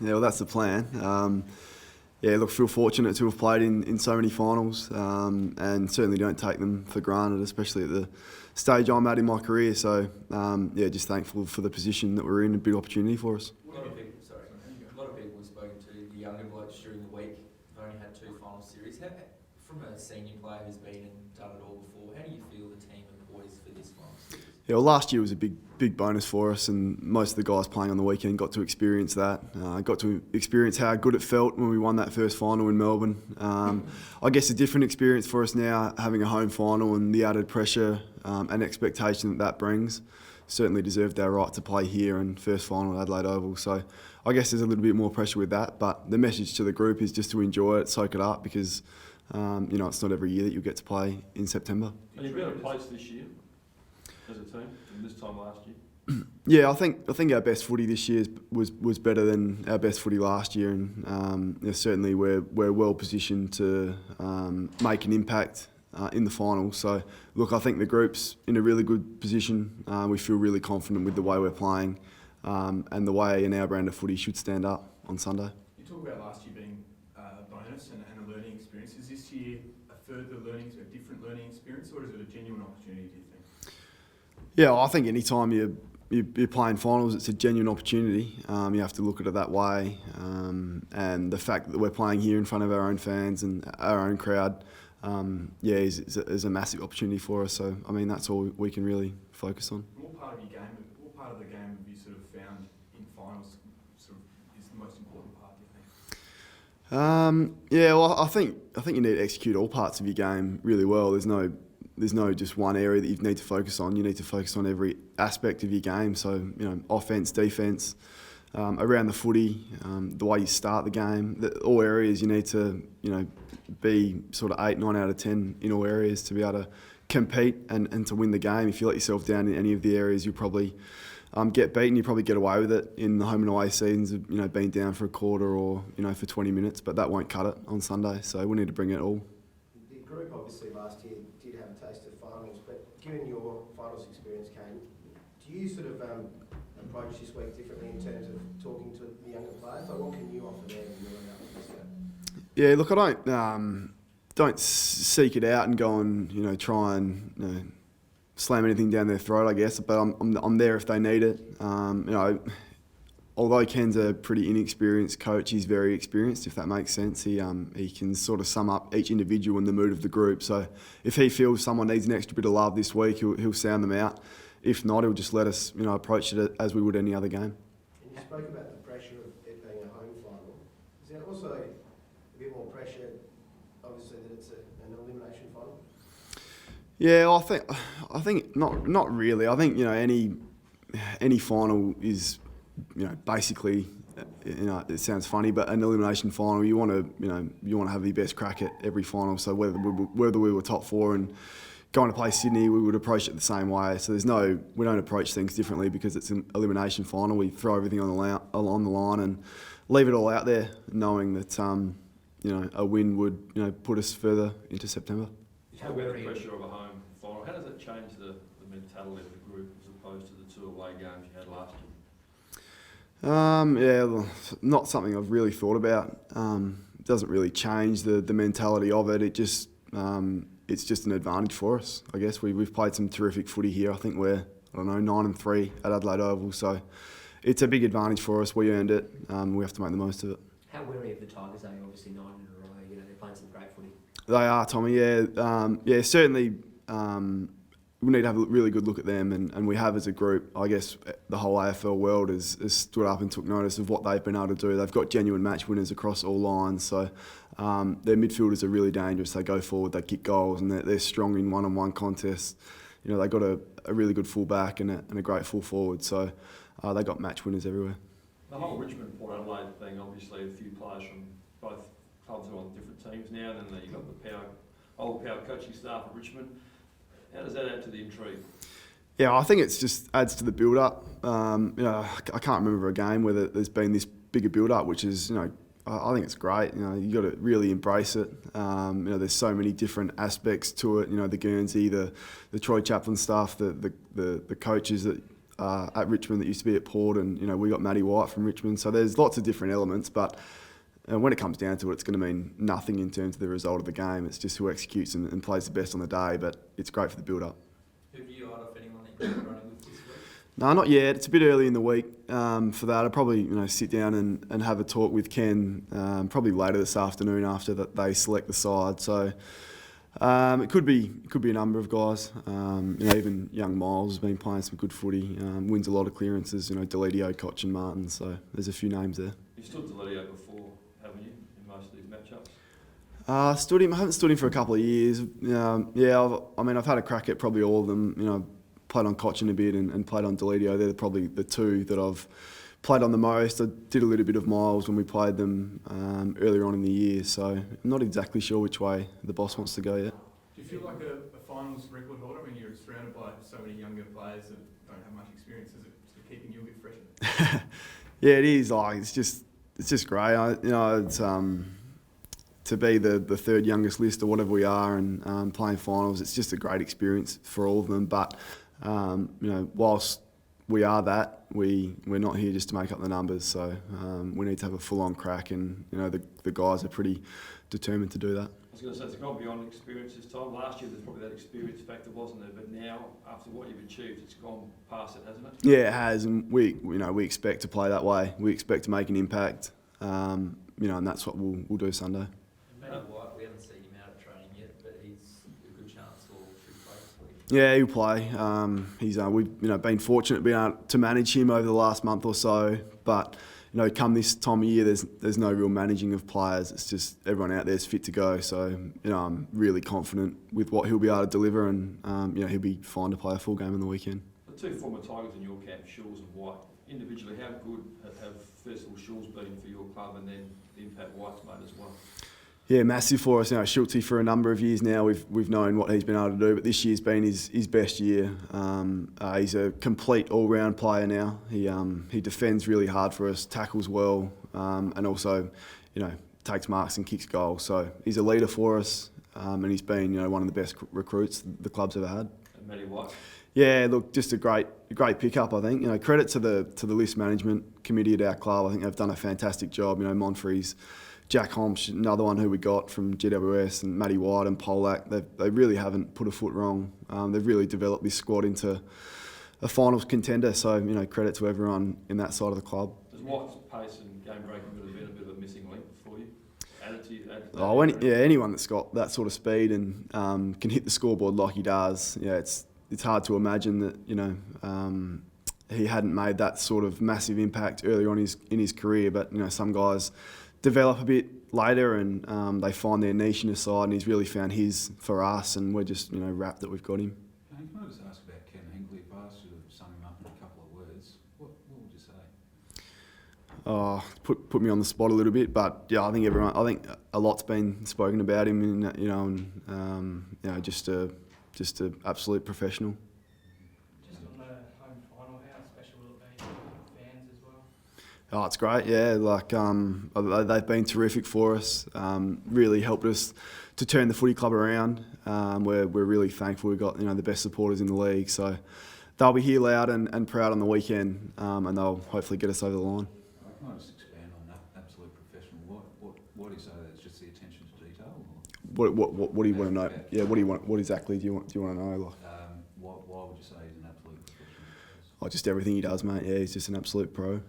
Yeah, well, that's the plan. Yeah, look, feel fortunate to have played in so many finals, and certainly don't take them for granted, especially at the stage I'm at in my career. So, yeah, just thankful for the position that we're in, a big opportunity for us. A lot of people we've spoken to, the younger blokes during the week, have only had 2 final series. From a senior player who's been and done it all before, how do you feel the team are poised for this final series? Yeah, well, last year was a big bonus for us, and most of the guys playing on the weekend got to experience that. Got to experience how good it felt when we won that first final in Melbourne. I guess a different experience for us now, having a home final and the added pressure and expectation that brings. Certainly deserved our right to play here and first final at Adelaide Oval. So I guess there's a little bit more pressure with that, but the message to the group is just to enjoy it, soak it up, because it's not every year that you get to play in September. Are you better placed this year as a team than this time last year? Yeah, I think our best footy this year was better than our best footy last year, and certainly we're well positioned to make an impact in the final. So look, I think the group's in a really good position. We feel really confident with the way we're playing, and the way in our brand of footy should stand up on Sunday. You talk about last year being a bonus and a learning experience. Is this year a further learning, a different learning experience, or is it a genuine opportunity, do you think? Yeah, I think any time you're playing finals, it's a genuine opportunity. You have to look at it that way, and the fact that we're playing here in front of our own fans and our own crowd, is a massive opportunity for us. So I mean, that's all we can really focus on. What part of the game have you sort of found in finals sort of is the most important part, do you think? Yeah, well, I think you need to execute all parts of your game really well. There's no just one area that you need to focus on. You need to focus on every aspect of your game. So, offense, defense, around the footy, the way you start the game, all areas you need to, be sort of 8, 9 out of 10 in all areas to be able to compete and to win the game. If you let yourself down in any of the areas, you'll probably get beaten. You probably get away with it in the home and away seasons of, being down for a quarter or, for 20 minutes, but that won't cut it on Sunday. So we need to bring it all. The group obviously last year did have a taste of finals, but given your finals experience, Kane, do you sort of approach this week differently in terms of talking to the younger players? Like, what can you offer them in your this year? Yeah, look, I don't seek it out and go and try and slam anything down their throat, I guess. But I'm there if they need it. Although Ken's a pretty inexperienced coach, he's very experienced, if that makes sense. He can sort of sum up each individual in the mood of the group. So if he feels someone needs an extra bit of love this week, he'll sound them out. If not, he'll just let us approach it as we would any other game. And you spoke about the pressure of it being a home final. Is there also a bit more pressure, obviously, that it's an elimination final? Yeah, I think not really. I think any final is basically, it sounds funny, but an elimination final, you want to have the best crack at every final. So whether we were top 4 and going to play Sydney, we would approach it the same way. So we don't approach things differently because it's an elimination final. We throw everything on the line and leave it all out there, knowing that a win would put us further into September. How about the pressure of a home final? How does it change the mentality of the group as opposed to the 2 away games you had last year? Yeah, well, not something I've really thought about. It doesn't really change the mentality of it. It just it's just an advantage for us, I guess. We've played some terrific footy here. I think we're 9-3 at Adelaide Oval, so it's a big advantage for us. We earned it. We have to make the most of it. How wary of the Tigers are you? Obviously 9 in a row. They're playing some great footy. They are, Tommy. Yeah, certainly. We need to have a really good look at them, and we have as a group. I guess the whole AFL world has stood up and took notice of what they've been able to do. They've got genuine match winners across all lines, so their midfielders are really dangerous. They go forward, they kick goals, and they're strong in one-on-one contests. They've got a really good full back and a great full forward, so they've got match winners everywhere. The whole Richmond-Port Adelaide thing, obviously a few players from both clubs are on different teams now, then you've got the old power coaching staff at Richmond. How does that add to the intrigue? Yeah, I think it just adds to the build-up. I can't remember a game where there's been this bigger build-up, which is, I think it's great. You got to really embrace it. There's so many different aspects to it. The Guernsey, the Troy Chaplin stuff, the coaches that at Richmond that used to be at Port, and we got Matty White from Richmond. So there's lots of different elements, but when it comes down to it, it's going to mean nothing in terms of the result of the game. It's just who executes and plays the best on the day, but it's great for the build-up. Have you eyed off anyone that you're running with this week? No, not yet. It's a bit early in the week for that. I'll probably sit down and have a talk with Ken probably later this afternoon after that they select the side. So it could be a number of guys. Even young Miles has been playing some good footy. Wins a lot of clearances. Deledio, Koch and Martin. So there's a few names there. You've stood Deledio before, haven't you, in most of these matchups? Stood him. I haven't stood him for a couple of years. I've had a crack at probably all of them. Played on Cochin a bit and played on Deledio. They're probably the two that I've played on the most. I did a little bit of Miles when we played them earlier on in the year, so I'm not exactly sure which way the boss wants to go yet. Do you feel like a finals record holder when you're surrounded by so many younger players that don't have much experience? Is it sort of keeping you a bit fresher? Yeah, it is. It's just great. To be the third youngest list or whatever we are and playing finals, it's just a great experience for all of them. But whilst we are that, we're not here just to make up the numbers. So we need to have a full-on crack, and the guys are pretty determined to do that. I was going to say, it's gone beyond experience this time. Last year, there's probably that experience factor, wasn't there? But now, after what you've achieved, it's gone past it, hasn't it? Yeah, it has, and we expect to play that way. We expect to make an impact, and that's what we'll do Sunday. Matty White, we haven't seen him out at training yet, but he's a good chance or should play this week. Yeah, he'll play. We've been fortunate being able to manage him over the last month or so, but come this time of year, there's no real managing of players. It's just everyone out there is fit to go. So I'm really confident with what he'll be able to deliver, and he'll be fine to play a full game on the weekend. The two former Tigers in your camp, Schulz and White, individually, how good have first of all Schulz been for your club, and then the impact White's made as well? Yeah, massive for us. Schultzy for a number of years now, we've known what he's been able to do, but this year's been his best year. He's a complete all-round player now. He defends really hard for us, tackles well, and also, takes marks and kicks goals. So he's a leader for us, and he's been one of the best recruits the club's ever had. And Matty White? Yeah, look, just a great pickup, I think. Credit to the list management committee at our club. I think they've done a fantastic job. Monfries, Jack Homsch, another one who we got from GWS, and Matty White and Polak. They really haven't put a foot wrong. They've really developed this squad into a finals contender. So credit to everyone in that side of the club. Does White's pace and game breaking have been a bit of a missing link for you? Anyone that's got that sort of speed and can hit the scoreboard like he does, it's hard to imagine that he hadn't made that sort of massive impact earlier on in his career. But some guys develop a bit later and they find their niche in a side, and he's really found his for us, and we're just wrapped that we've got him. Can I just ask about Ken Hinkley? If I asked you to sum him up in a couple of words, what would you say? Put me on the spot a little bit, but yeah, I think a lot's been spoken about him, just a absolute professional. Just on the home final, how special will it be for fans as well? Oh, it's great, yeah. They've been terrific for us. Really helped us to turn the footy club around. We're really thankful we've got the best supporters in the league. So they'll be here loud and proud on the weekend, and they'll hopefully get us over the line. Can I just expand on that? Absolute professional. What do you say? That's just the attention to detail. What do you want to know? Yeah, what do you want? What exactly do you want to know? Why would you say he's an absolute professional? Just everything he does, mate. Yeah, he's just an absolute pro.